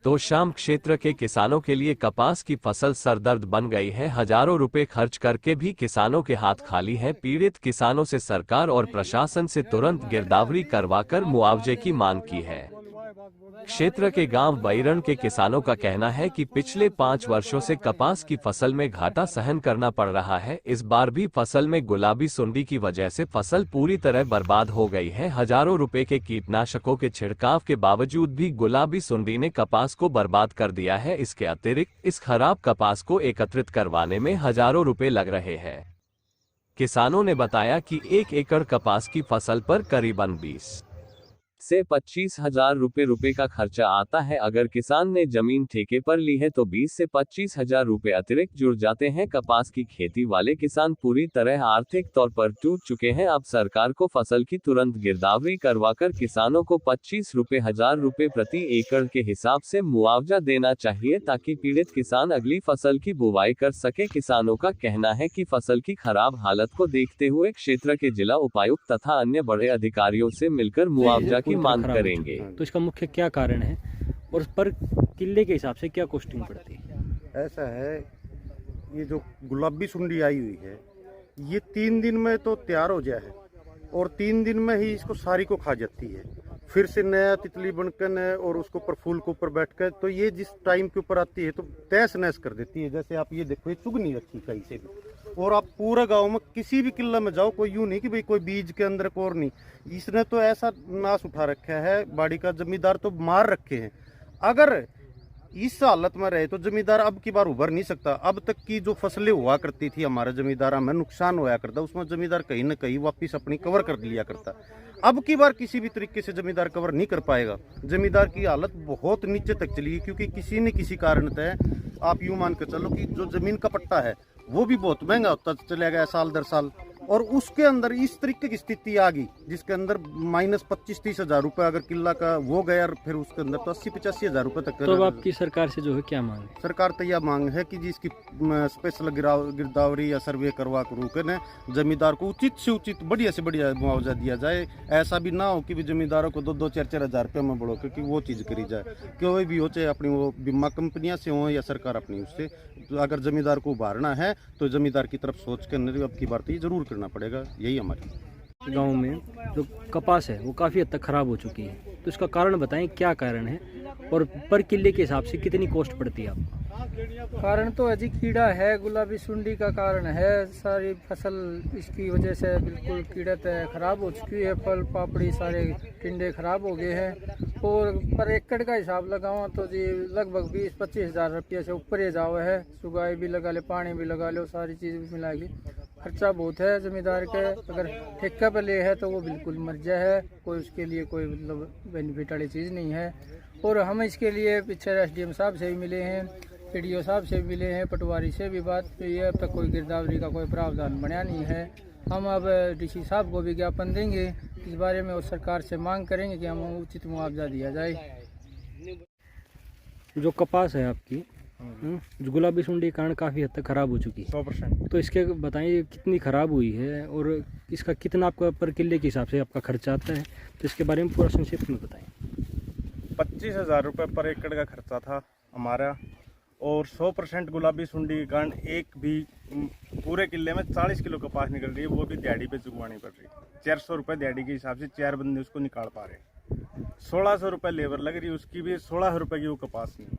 तो शाम क्षेत्र के किसानों के लिए कपास की फसल सरदर्द बन गई है। हजारों रुपए खर्च करके भी किसानों के हाथ खाली हैं। पीड़ित किसानों से सरकार और प्रशासन से तुरंत गिरदावरी करवाकर मुआवजे की मांग की है। क्षेत्र के गांव बैरण के किसानों का कहना है कि पिछले 5 वर्षों से कपास की फसल में घाटा सहन करना पड़ रहा है। इस बार भी फसल में गुलाबी सुंडी की वजह से फसल पूरी तरह बर्बाद हो गई है। हजारों रुपए के कीटनाशकों के छिड़काव के बावजूद भी गुलाबी सुंडी ने कपास को बर्बाद कर दिया है। इसके अतिरिक्त इस खराब कपास को एकत्रित करवाने में हजारों रुपए लग रहे हैं। किसानों ने बताया कि 1 एकड़ कपास की फसल पर करीबन 20 से 25 हजार रुपए का खर्चा आता है। अगर किसान ने जमीन ठेके पर ली है तो 20 से 25 हजार रुपए अतिरिक्त जुड़ जाते हैं। कपास की खेती वाले किसान पूरी तरह आर्थिक तौर पर टूट चुके हैं। अब सरकार को फसल की तुरंत गिरदावरी करवाकर किसानों को 25 हजार रुपए प्रति एकड़ के हिसाब से मुआवजा देना चाहिए, ताकि पीड़ित किसान अगली फसल की बुवाई कर सके। किसानों का कहना है कि फसल की खराब हालत को देखते हुए क्षेत्र के जिला उपायुक्त तथा अन्य बड़े अधिकारियों से मिलकर मुआवजा की मांग करेंगे। तो इसका मुख्य क्या कारण है और पर किले के हिसाब से क्या कॉस्टिंग पड़ती है? ऐसा है, ये जो गुलाबी सुंडी आई हुई है ये 3 दिन में तो तैयार हो जाए है और 3 दिन में ही इसको सारी को खा जाती है। फिर से नया तितली बनकर और उसको ऊपर फूल के ऊपर बैठकर, तो ये जिस टाइम के ऊपर आती है तो तहस नहस कर देती है। जैसे आप ये देखो, ये चुग नहीं रखी कहीं से भी। और आप पूरा गांव में किसी भी किला में जाओ, कोई यूं नहीं कि भाई कोई बीज के अंदर कोर नहीं, इसने तो ऐसा नाश उठा रखा है। बाड़ी का जमींदार तो मार रखे हैं। अगर इस हालत में रहे तो जमींदार अब की बार उभर नहीं सकता। अब तक की जो फसलें हुआ करती थी हमारे जमींदार में नुकसान होया करता, उसमें जमींदार कहीं ना कहीं वापिस अपनी कवर कर लिया करता। अब की बार किसी भी तरीके से जमींदार कवर नहीं कर पाएगा। जमींदार की हालत बहुत नीचे तक चली गई, क्योंकि किसी न किसी कारण तय आप यूं मान कर चलो कि जो जमीन का पट्टा है वो भी बहुत महंगा होता चला गया साल दर साल। और उसके अंदर इस तरीके की स्थिति आ गई जिसके अंदर -25-30 हजार रुपए अगर किला का वो गया, फिर उसके अंदर तो 80-85 हजार रुपए तक। तो आपकी सरकार से जो है क्या मांग है? सरकार तो यह मांग है कि जिसकी स्पेशल गिरदावरी या सर्वे करवा कर जमींदार को उचित से उचित बढ़िया से बढ़िया मुआवजा दिया जाए। ऐसा भी ना हो कि भी जमींदारों को 2-4 हजार रुपये में बढ़ो, क्योंकि वो चीज़ करी जाए। कोई भी हो, चाहे अपनी वो बीमा कंपनियां से हो या सरकार अपनी उससे, तो अगर जमींदार को उभारना है तो जमींदार की तरफ सोच कर अब की बार तो ये जरूर करना पड़ेगा। यही हमारी गांव में जो कपास है वो काफ़ी हद तक खराब हो चुकी है, तो इसका कारण बताएं, क्या कारण है और पर किले के हिसाब से कितनी कॉस्ट पड़ती है आपको? कारण तो अजी कीड़ा है, गुलाबी सुंडी का कारण है। सारी फसल इसकी वजह से बिल्कुल कीड़त खराब हो चुकी है। फल पापड़ी सारे टिंडे खराब हो गए हैं। और पर एकड़ का हिसाब लगाओ तो जी लगभग 20-25 हजार रुपये से ऊपर ही जाओ है। सुगाई भी लगा ले, पानी भी लगा लो, सारी चीज़ मिला के खर्चा बहुत है जमींदार के। अगर ठेका पे ले है तो वो बिल्कुल मर्जा है, कोई उसके लिए कोई मतलब बेनिफिट वाली चीज़ नहीं है। और हम इसके लिए पीछे SDM साहब से भी मिले हैं, PDO साहब से भी मिले हैं, पटवारी से भी बात हुई है। अब तक कोई गिरदावरी का कोई प्रावधान बना नहीं है। हम अब DC साहब को भी ज्ञापन देंगे इस बारे में और सरकार से मांग करेंगे कि हम उचित मुआवजा दिया जाए। जो कपास है आपकी जो गुलाबी सुंडी के कारण काफ़ी हद तक खराब हो चुकी है 100%। तो इसके बताइए कितनी खराब हुई है और इसका कितना आपका पर किले के हिसाब से आपका खर्चा आता है, तो इसके बारे में पूरा संक्षिप्त में बताएं। 25 हजार रुपये पर एकड़ का खर्चा था हमारा। और 100% गुलाबी सुंडी के कारण एक भी पूरे किले में 40 किलो कपास निकल रही है, वो भी दिहाड़ी पे चुगवानी पड़ रही है। 400 रुपये दिहाड़ी के हिसाब से 4 बंदे उसको निकाल पा रहे। 1600 रुपये लेबर लग रही है, उसकी भी 16 रुपये की वो कपास नहीं।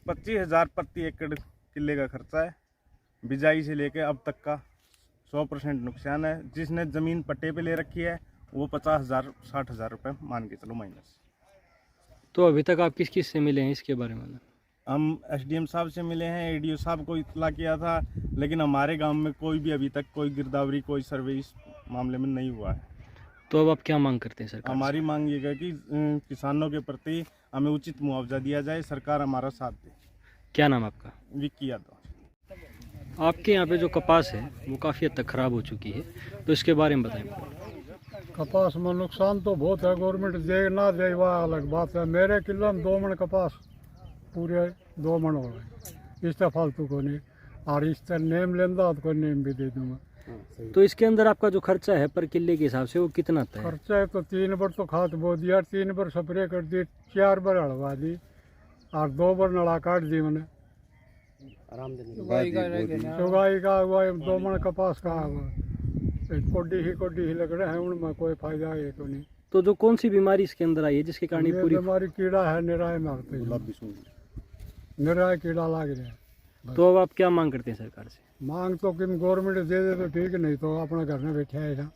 25 हजार प्रति एकड़ किले का खर्चा है। बिजाई से लेके अब तक का 100% नुकसान है। जिसने ज़मीन पट्टे पे ले रखी है वो 50,000-60 हजार रुपये मान के चलो माइनस। तो अभी तक आप किस किस से मिले हैं इसके बारे में? हम SDM साहब से मिले हैं, ADO साहब को इतला किया था, लेकिन हमारे गांव में कोई भी अभी तक कोई गिरदावरी कोई सर्वे इस मामले में नहीं हुआ है। तो अब आप क्या मांग करते हैं सरकार? हमारी मांग ये है कि किसानों के प्रति हमें उचित मुआवजा दिया जाए, सरकार हमारा साथ दे। क्या नाम आपका? विक्की यादव। आपके यहाँ पे जो कपास है वो काफ़ी हद तक ख़राब हो चुकी है, तो इसके बारे में बताएं। कपास में नुकसान तो बहुत है, गवर्नमेंट दे ना दे वह अलग बात है। मेरे किले में 2 मन कपास पूरे 2 मन हो गए, इससे फालतू को नहीं। और इस तरह नेम लेंदा तो कोई नेम भी दे दूँगा। तो इसके अंदर आपका जो खर्चा है पर किले के हिसाब से वो कितना तय है? खर्चा है तो 3 बार तो खाद बो दिया, 3 बार स्प्रे कर दी, 4 बार हड़वा दी और 2 बार नड़ा काट दी मैंने। उगाई का रह गया ना। चुगाई का हुआ 2 मन कपास का हुआ, कोडी ही लग रहे हैं, उनमें कोई फायदा है तो नहीं। तो जो कौन सी बीमारी इसके अंदर आई है जिसके कारण ये ये पूरी, बीमारी कीड़ा है, निराय मारते हैं, गुलाबी सुंडी निराय कीड़ा लाग रहा है। तो अब आप क्या मांग करते हैं सरकार से? मांग तो कि गवर्नमेंट दे दे तो ठीक, नहीं तो अपना घर में बैठे आएगा।